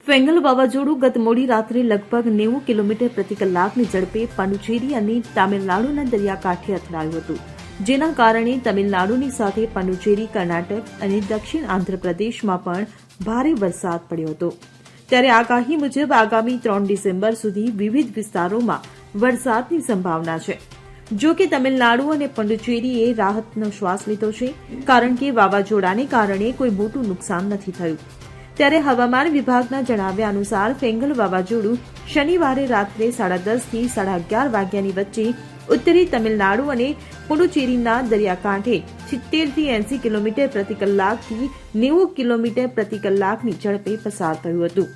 Fengal વાવાઝોડું ગત મોડી રાત્રે લગભગ 90 કિલોમીટર પ્રતિ કલાકની ઝડપે પુડુચેરી અને તામિલનાડુના દરિયાકાંઠે અથડાયું હતું, જેના કારણે તમિલનાડુની સાથે પુડુચેરી, કર્ણાટક અને દક્ષિણ આંધ્રપ્રદેશમાં પણ ભારે વરસાદ પડ્યો હતો. ત્યારે આગાહી મુજબ આગામી 3 ડિસેમ્બર સુધી વિવિધ વિસ્તારોમાં વરસાદની સંભાવના છે. જો કે તમિલનાડુ અને પુડુચેરીએ રાહતનો શ્વાસ લીધો છે, કારણ કે વાવાઝોડાને કારણે કોઈ મોટું નુકસાન નથી થયું. ત્યારે હવામાન વિભાગના જણાવ્યા અનુસાર ફેંગલ વાવાઝોડું શનિવારે રાત્રે 10:30 થી 11:30 વાગ્યાની વચ્ચે ઉત્તરી તમિલનાડુ અને પુડુચેરીના દરિયાકાંઠે 70 થી 80 કિલોમીટર પ્રતિ કલાકથી 90 કિલોમીટર પ્રતિ કલાકની ઝડપે પસાર થયું હતું.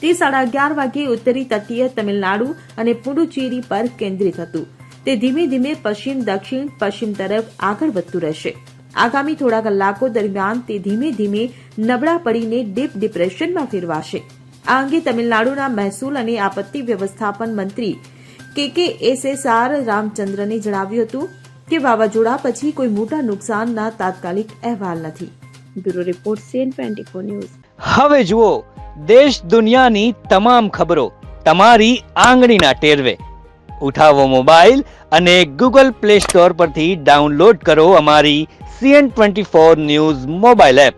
તે 11:30 વાગ્યે ઉત્તરી તટીય તમિલનાડુ અને પુડુચેરી પર કેન્દ્રિત હતું. તે ધીમે ધીમે પશ્ચિમ દક્ષિણ પશ્ચિમ તરફ આગળ વધતું રહેશે. આગામી થોડા કલાકો દરમિયાન તે ધીમે ધીમે નબળા પડીને ડીપ ડિપ્રેશનમાં ફેરવાશે. આ અંગે તમિલનાડુના મહેસૂલ અને આપત્તિ વ્યવસ્થાપન મંત્રી KKSSR રામચંદ્રને જણાવ્યું હતું કે વાવાઝોડા પછી કોઈ મોટા નુકસાનના તાત્કાલિક અહેવાલ નથી. Bureau report CN24 news. હવે જુઓ દેશ દુનિયાની તમામ ખબરો તમારી આંગળીના ટેરવે. ઉઠાવો મોબાઈલ અને Google Play Store પરથી ડાઉનલોડ કરો અમારી CN24 ન્યૂઝ મોબાઈલ એપ.